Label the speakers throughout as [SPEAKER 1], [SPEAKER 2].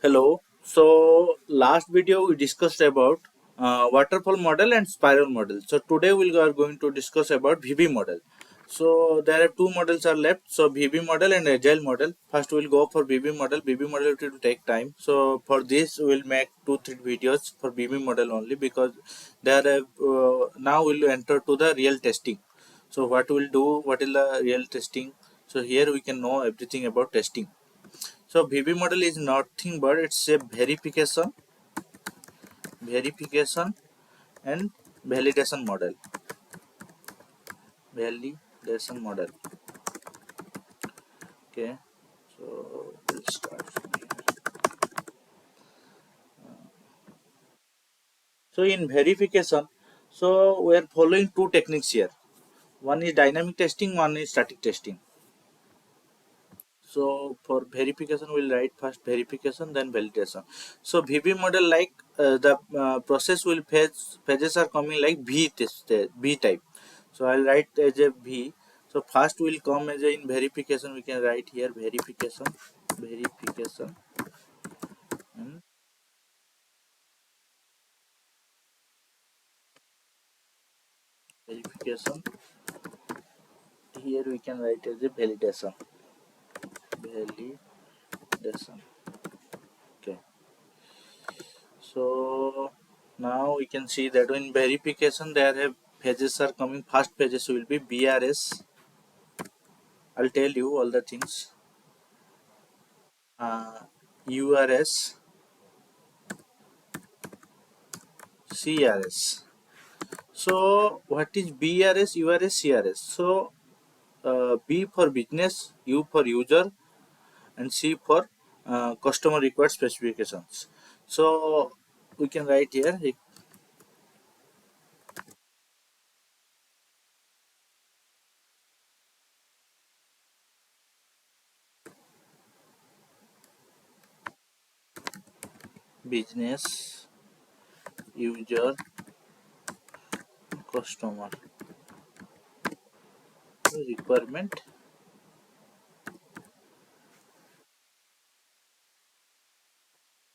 [SPEAKER 1] Hello. So last video we discussed about waterfall model and spiral model. So today we are going to discuss about VB model. So there are two models are left. So VB model and agile model. First we'll go for VB model. VB model will take time. So for this we'll make 2-3 videos for VB model only because there are now we'll enter to the real testing. So what we'll do? What is the real testing? So here we can know everything about testing. So VB model is nothing but it's a verification and validation model. Validation model. Okay. So we'll start from here. So in verification, so we are following two techniques here. One is dynamic testing, one is static testing. So for verification, we'll write first verification, then validation. So VB model like the process will phases are coming like V type. So I'll write as a V. So first will come as a in verification. We can write here verification, and verification. Here we can write as a validation. Okay. So now we can see that in verification there have phases are coming. First phases will be BRS. I'll tell you all the things. URS, CRS. So what is BRS, URS, CRS? So B for business, U for user, and C for customer required specifications. So we can write here business, user, customer requirement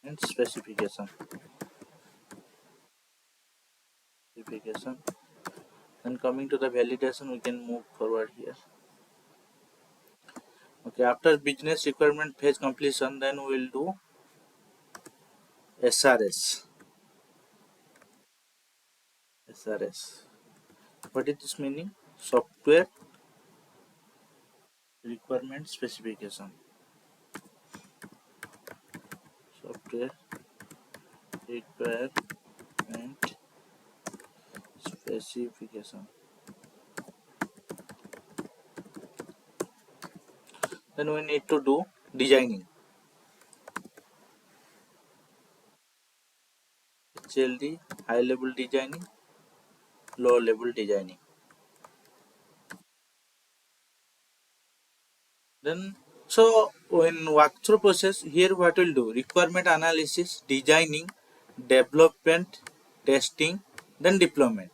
[SPEAKER 1] and specification. Then coming to the validation, we can move forward here. Okay, after business requirement phase completion, then we will do SRS. SRS. What is this meaning? Software requirement specification. Software requirement specification. Then we need to do designing. HLD, high level designing, low level designing. Then so in walkthrough process here what we'll do requirement analysis, designing, development, testing, then deployment.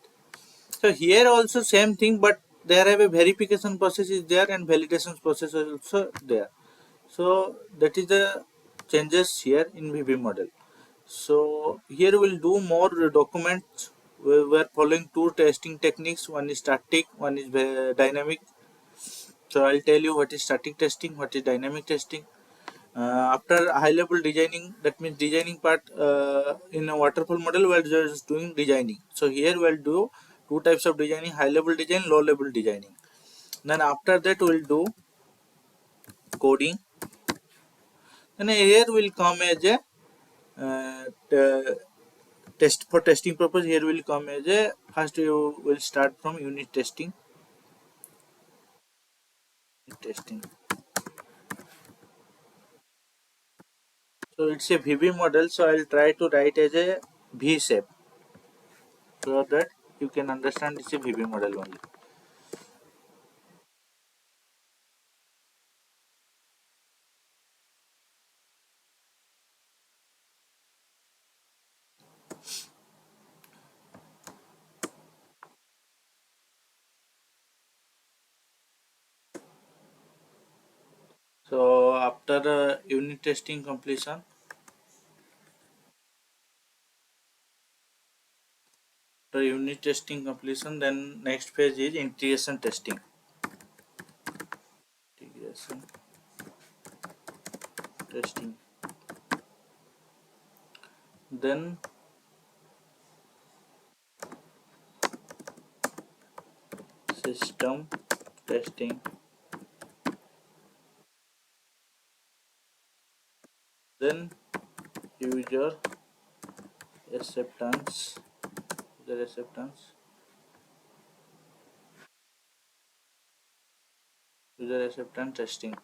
[SPEAKER 1] So here also same thing, but there have a verification process is there and validation process is also there. So that is the changes here in VB model. So here we'll do more documents. We are following two testing techniques. One is static, one is dynamic. So I'll tell you what is static testing, what is dynamic testing. After high level designing, that means designing part in a waterfall model we're just doing designing. So here we'll do two types of designing: high level design, low level designing. Then after that we'll do coding. Then here will come as a test for testing purpose. Here will come as a first you will start from unit testing. So it's a VB model. So I'll try to write as a V shape so that you can understand it's a VB model only. So after unit testing completion, unit testing completion, then next phase is integration testing. Integration testing. Then system testing. Then user acceptance. User acceptance. User acceptance testing.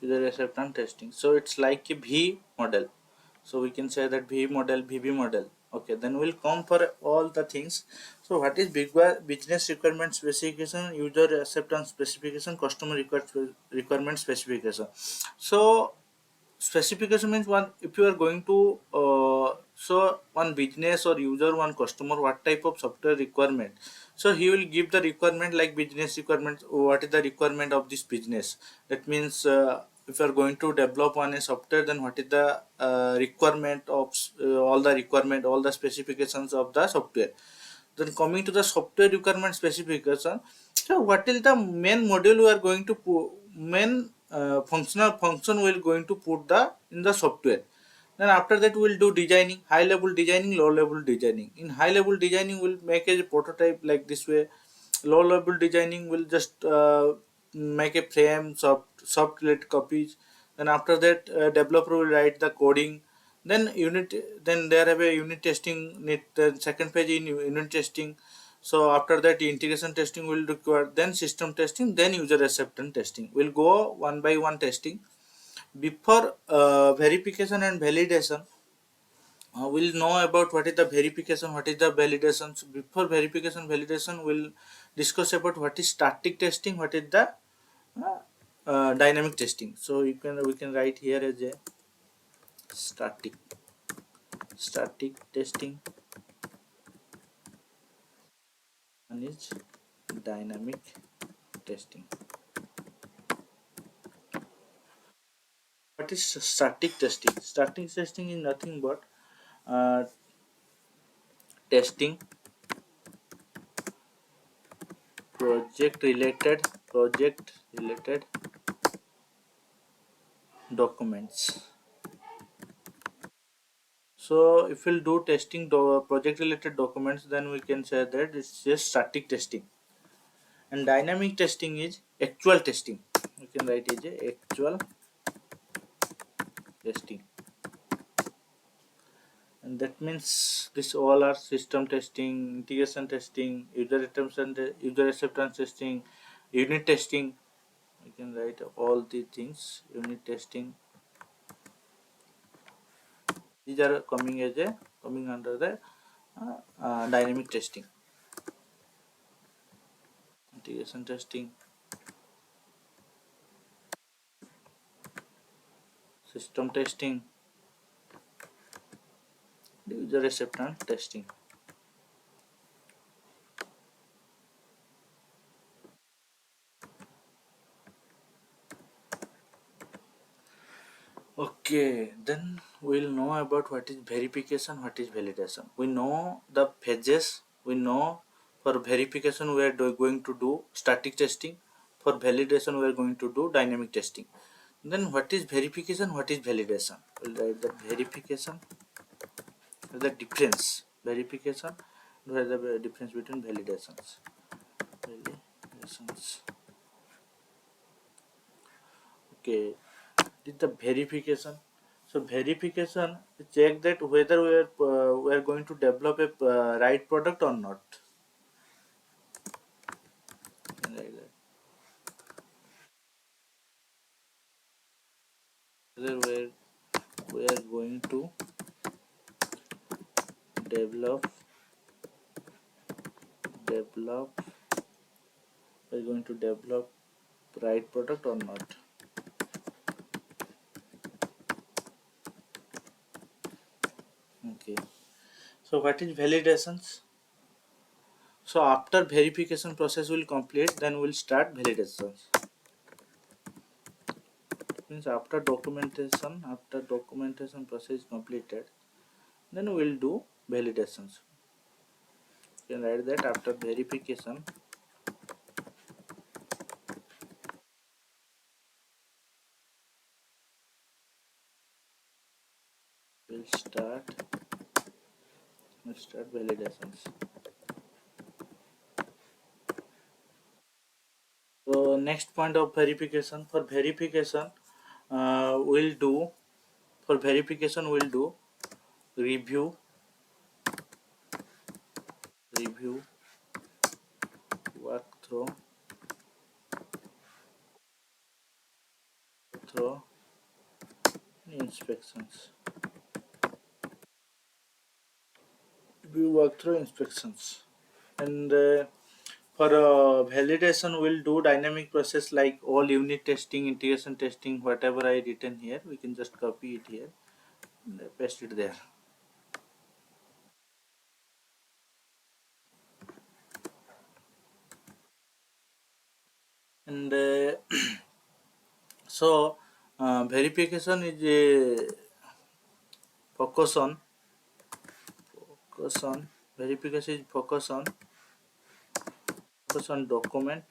[SPEAKER 1] User acceptance testing. So it's like a V model. So we can say that V model, VB model. Okay, then we'll come for all the things. So what is business requirement specification, user acceptance specification, customer requirement specification? So specification means one, if you are going to so one business or user, one customer, what type of software requirement, so he will give the requirement like business requirement, what is the requirement of this business. That means if you are going to develop on a software, then what is the requirement of all the requirement, all the specifications of the software. Then coming to the software requirement specification, so what is the main module we are going to put, main functional function we are going to put the in the software. Then after that we will do designing, high level designing, low level designing. In high level designing we'll make a prototype like this way. Low level designing will just make a frame, soft related copies. Then after that developer will write the coding. Then unit, then there have a unit testing need, the second page in unit testing. So after that integration testing will require, then system testing, then user acceptance testing. We'll go one by one testing. Before verification and validation, we'll know about what is the verification, what is the validation. So before verification validation, we'll discuss about what is static testing, what is the dynamic testing. So you can, we can write here as a static testing, and is dynamic testing. What is static testing? Static testing is nothing but uh, testing project related documents. So if we'll do testing project related documents, then we can say that it's just static testing. And dynamic testing is actual testing. We can write it as actual testing. And that means this all are system testing, integration testing, user acceptance testing, unit testing. We can write all the things, unit testing. These are coming as a, coming under the dynamic testing, integration testing, system testing, user acceptance testing. Okay, then we'll know about what is verification, what is validation. We know the phases. We know for verification we are going to do static testing. For validation we are going to do dynamic testing. Then what is verification, what is validation? We'll write the verification, the difference. Verification, where the difference between validations. Validations. Okay, this is the verification. So verification check that whether we are going to develop a right product or not. Like that. Whether we are going to develop we are going to develop right product or not. Okay. So what is validations? So after verification process will complete, then we'll start validations. Means after documentation process is completed, then we'll do validations. You can write that after verification we'll start validations. So next point of verification, we'll do for verification we'll do review review walkthrough through inspections. We work through inspections. And for validation we'll do dynamic process like all unit testing, integration testing, whatever I written here we can just copy it here and paste it there. And so verification is a focus on focus on verification is focus on document.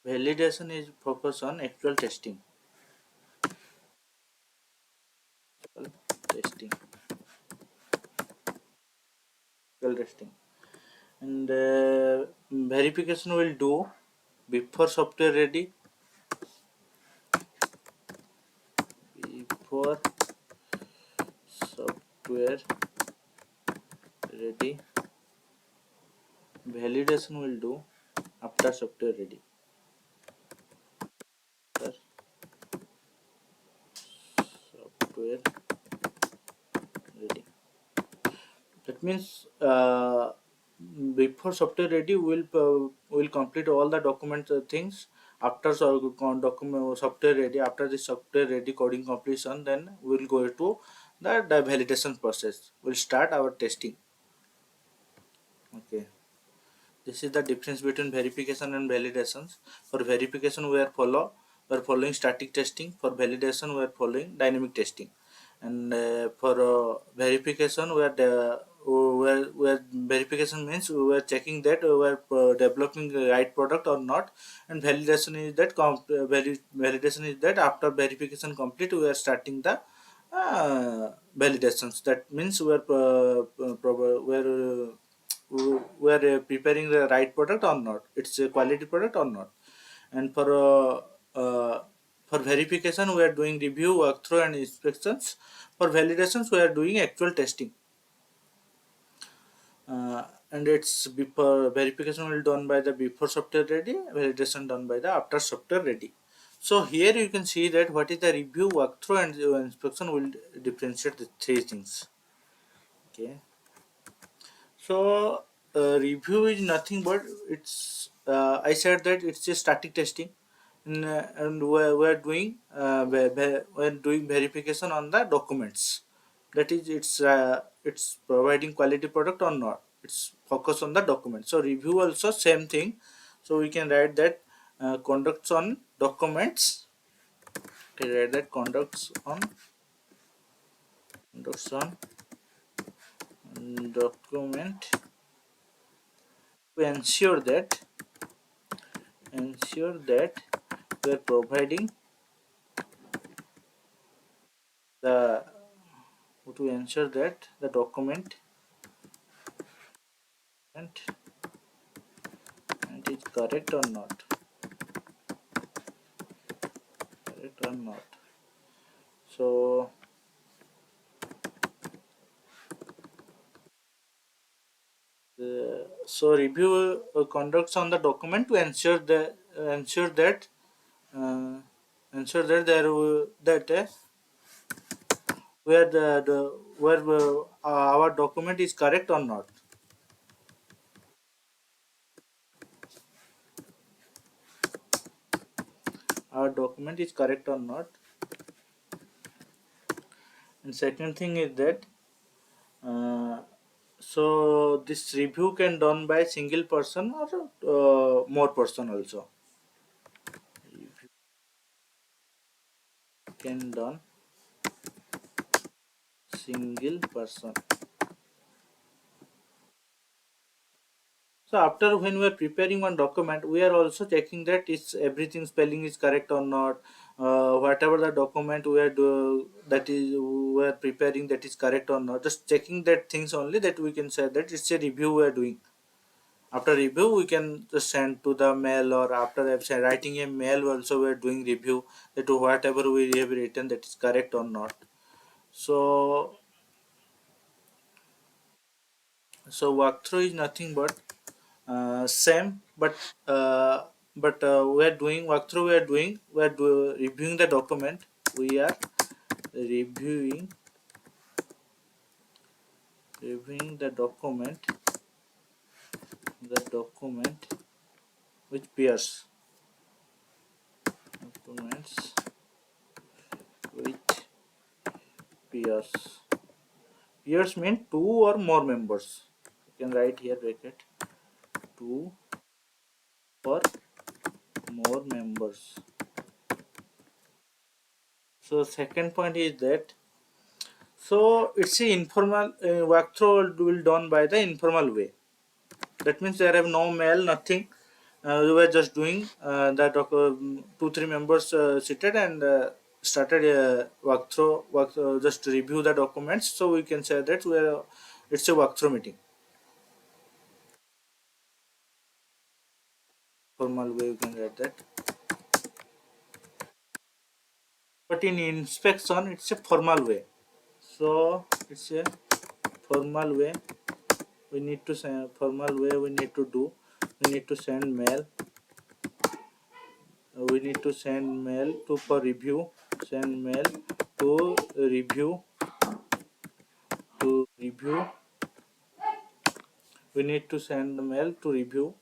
[SPEAKER 1] Validation is focus on actual testing. Testing. Actual testing. And verification will do before software ready. Before software ready. Validation will do after software ready. After software ready. That means before software ready will complete all the document things. After document software ready, after the software ready coding completion, then we'll go to the validation process. We'll start our testing. Okay. This is the difference between verification and validations. For verification, we are following static testing. For validation, we are following dynamic testing. And for verification, where verification means we are checking that we are developing the right product or not. And validation is that after verification complete, we are starting the validations. That means we are preparing the right product or not, it's a quality product or not. And for verification we are doing review, walkthrough and inspections. For validations we are doing actual testing. And it's before verification will done by the before software ready, validation done by the after software ready. So here you can see that what is the review, walkthrough and inspection will differentiate the three things. Okay. So review is nothing but it's I said that it's a static testing, and we're doing we're doing verification on the documents. That is, it's providing quality product or not. It's focus on the document. So review also same thing. So we can write that conducts on documents. We write that conducts on document to ensure that we are providing the to ensure that the document and is correct or not. So review conducts on the document to ensure that uh, there that where the where our document is correct or not. document is correct or not. And second thing is that uh, so this review can done by single person or more person also. Review can done single person. So after when we are preparing one document, we are also checking that it's everything spelling is correct or not. Whatever the document that is we are preparing, that is correct or not. Just checking that things only, that we can say that it's a review we are doing. After review, we can just send to the mail, or after writing a mail also we are doing review, that whatever we have written, that is correct or not. So walkthrough is nothing but same, but we are doing walkthrough, reviewing the document. We are reviewing the document which peers, documents with peers. Peers mean two or more members. You can write here bracket, two or more members. So second point is that, so it's a informal walkthrough will done by the informal way. That means there have no mail, nothing. We were just doing that. Two three members seated and started a walkthrough. Just review the documents. So we can say that it's a walkthrough meeting. Formal way you can write that. But in inspection, it's a formal way. So it's a formal way. We need to send formal way. We need to do. We need to send mail. We need to send mail to for review. Send mail to review. To review, we need to send the mail to review.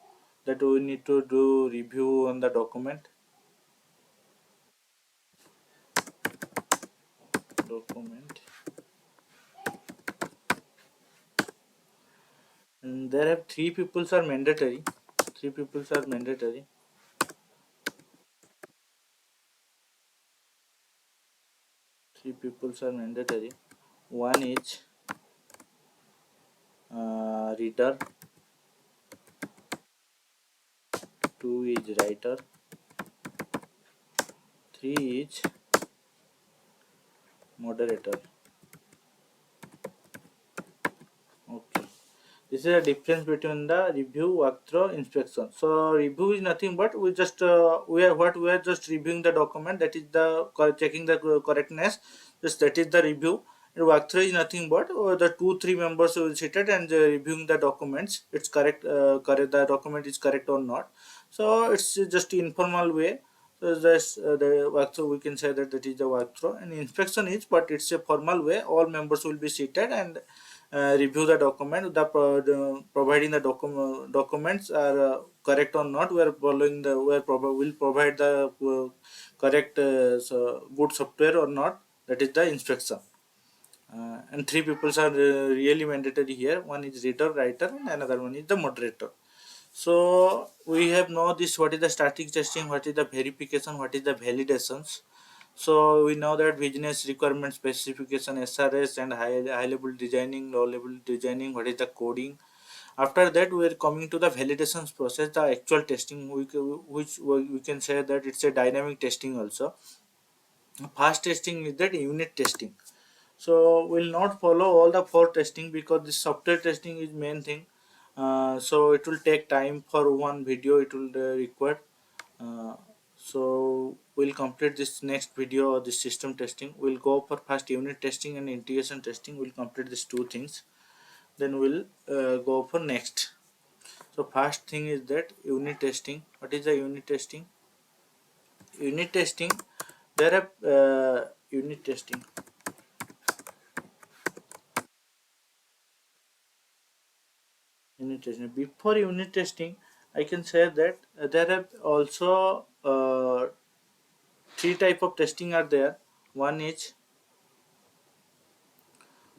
[SPEAKER 1] That we need to do review on the document. And there have three peoples are mandatory. Three peoples are mandatory. Three peoples are mandatory. One is reader. Two is writer. Three is moderator. Okay. This is a difference between the review, walkthrough, inspection. So review is nothing but we are just reviewing the document. That is the checking the correctness. Just that is the review. And walkthrough is nothing but the two three members will sit it and reviewing the documents. It's correct. Correct. The document is correct or not. So it's just informal way. So just the walkthrough, we can say that is the walkthrough. And inspection is, but it's a formal way. All members will be seated and review the document. Providing the documents are correct or not. We are following the will provide the correct good software or not. That is the inspection. And three people are really mandatory here. One is reader, writer, and another one is the moderator. So we have know this, what is the static testing, what is the verification, what is the validations. So we know that business requirement specification, SRS, and high level designing, low level designing, what is the coding. After that we are coming to the validations process, the actual testing, which we can say that it's a dynamic testing also. Fast testing is that unit testing. So we'll not follow all the four testing because the software testing is main thing. So it will take time for one video, it will require. uh, so we'll complete this next video or this system testing. We'll go for first unit testing and integration testing. We'll complete these two things, then we'll go for next. So first thing is that unit testing. What is the unit testing? Unit testing, there are unit testing. Unit testing. Before unit testing, I can say that there are also three type of testing are there. One is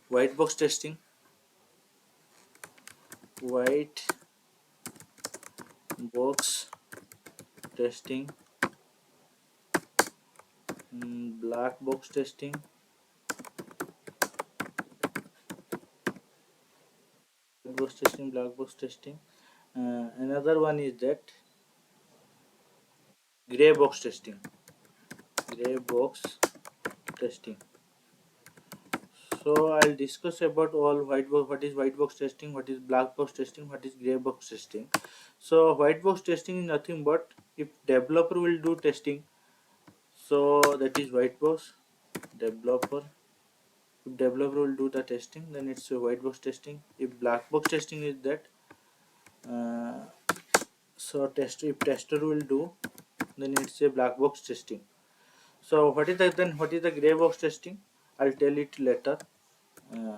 [SPEAKER 1] white box testing, white box testing, black box testing, white box testing, black box testing. Another one is that gray box testing, gray box testing. So I'll discuss about all white box, what is white box testing, what is black box testing, what is gray box testing. So white box testing is nothing but if developer will do testing, so that is white box developer. If developer will do the testing, then it's a white box testing. If black box testing is that, uh, so test if tester will do, then it's a black box testing. So what is the then what is the gray box testing? I'll tell it later. Uh,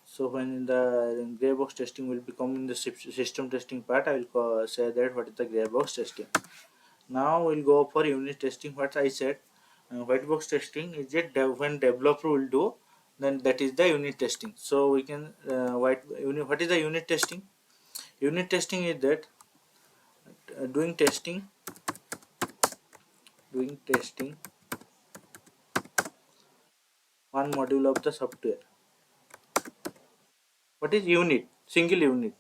[SPEAKER 1] so when the gray box testing will become in the system testing part, I will say that what is the gray box testing. Now we'll go for unit testing. What I said, white box testing is it when developer will do, then that is the unit testing. So we can what is the unit testing? Unit testing is that doing testing one module of the software. What is unit? Single unit.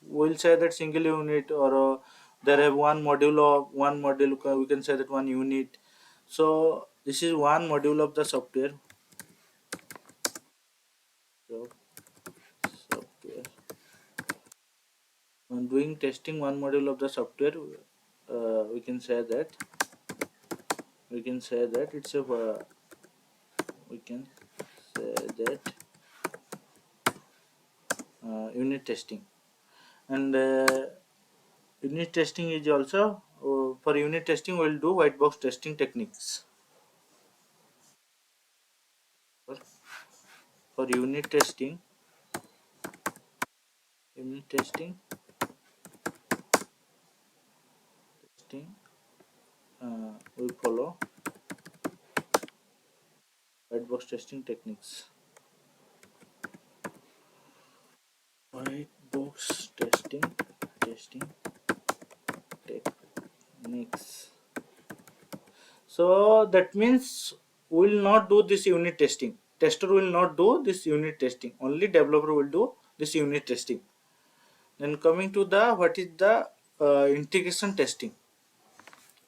[SPEAKER 1] We'll say that single unit, or there have one module of one module. We can say that one unit. So this is one module of the software. So, software. When doing testing one module of the software, we can say that it's a we can say that unit testing. And unit testing is also for unit testing we'll do white box testing techniques. For unit testing testing we follow white box testing techniques. White box testing techniques. So that means we will not do this unit testing. Tester will not do this unit testing. Only developer will do this unit testing. Then coming to the what is the integration testing.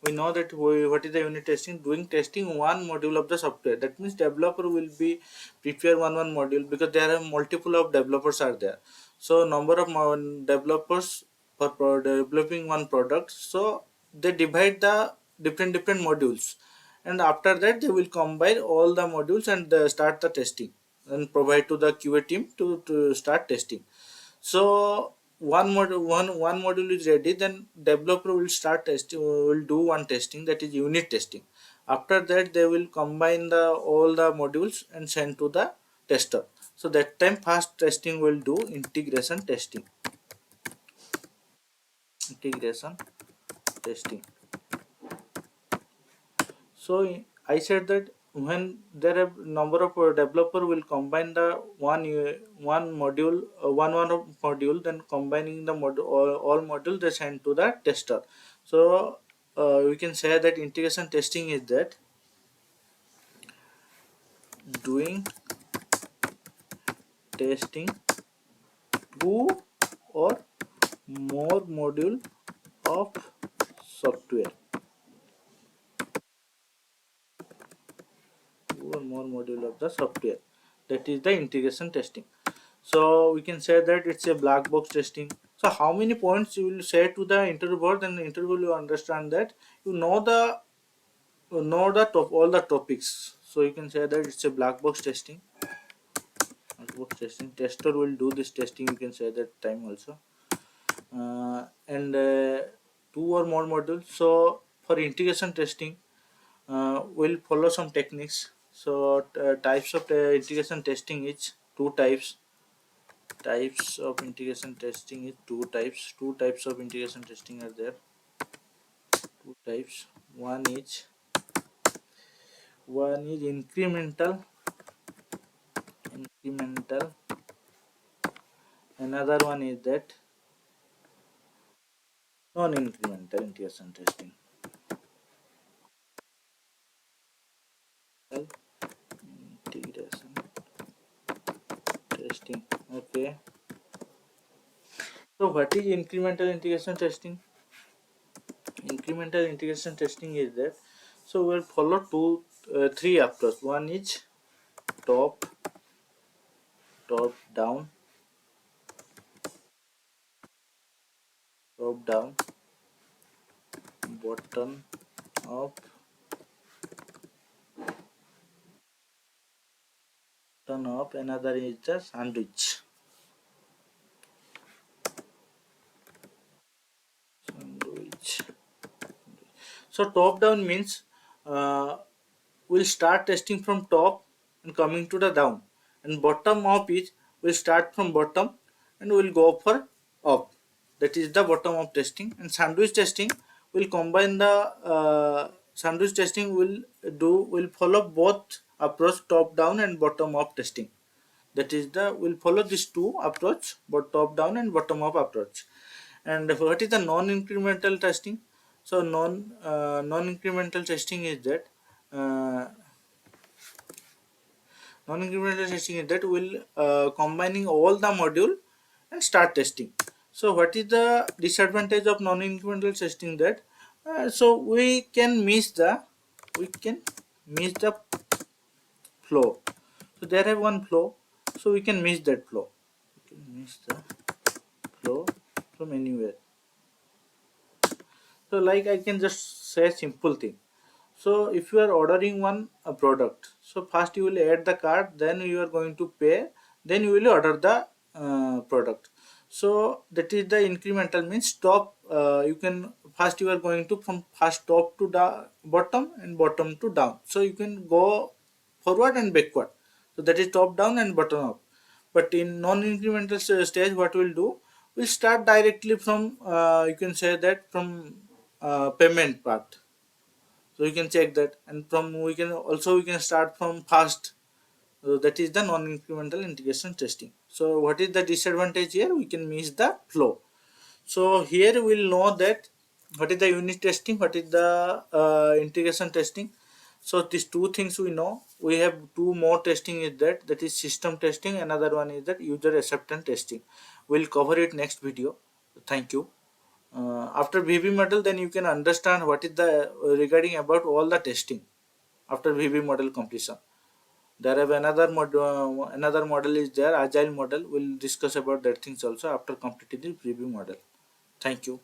[SPEAKER 1] We know that what is the unit testing? Doing testing one module of the software. That means developer will be prepare one module, because there are multiple of developers are there. So number of developers for developing one product. So they divide the different modules, and after that they will combine all the modules and start the testing and provide to the QA team to start testing. So one module is ready, then developer will start testing, will do one testing, that is unit testing. After that they will combine the all the modules and send to the tester. So that time fast testing will do integration testing. Integration testing. So I said that when there are number of developer will combine the one module module, then combining the module all module they send to the tester. So we can say that integration testing is that doing testing two or more module of software. Two or more module of the software, that is the integration testing. So we can say that it's a black box testing. So how many points you will say to the interviewer, then the interviewer will understand that you know the top all the topics. So you can say that it's a black box testing. Black box testing. Tester will do this testing. You can say that time also. And two or more modules. So for integration testing, we'll follow some techniques. So types of integration testing is two types. Types of integration testing is two types of integration testing are there. Two types. One is One is incremental, another one is that non-incremental integration testing. Integration testing. Okay. So what is incremental integration testing? Incremental integration testing is that, so we'll follow three approach. One is top down, bottom up, another is the sandwich. So top down means we'll start testing from top and coming to the down, and bottom up is we'll start from bottom and we'll go for up. That is the bottom up testing. And sandwich testing will combine the sandwich testing will follow both approach, top down and bottom up testing. That is the will follow these two approach, but top down and bottom up approach. And what is the non-incremental testing? So non-incremental testing is that uh, non-incremental testing is that will combining all the module and start testing. So what is the disadvantage of non-incremental testing? That so we can miss the flow. So there have one flow, so we can miss that flow. We can miss the flow from anywhere. So like I can just say a simple thing. So if you are ordering one product, so first you will add the cart, then you are going to pay, then you will order the product. So that is the incremental means top. You can first you are going to from first top to the bottom and bottom to down. So you can go forward and backward. So that is top down and bottom up. But in non-incremental stage, what we'll do? We'll start directly from you can say that from payment part. So you can check that, and from we can start from fast. So that is the non-incremental integration testing. So what is the disadvantage here? We can miss the flow. So here we'll know that what is the unit testing, what is the integration testing. So these two things we know. We have two more testing is that is system testing. Another one is that user acceptance testing. We'll cover it next video. Thank you. After VB model, then you can understand what is the regarding about all the testing after VB model completion. There have another model is there, agile model. We'll discuss about that things also after completing the VB model. Thank you.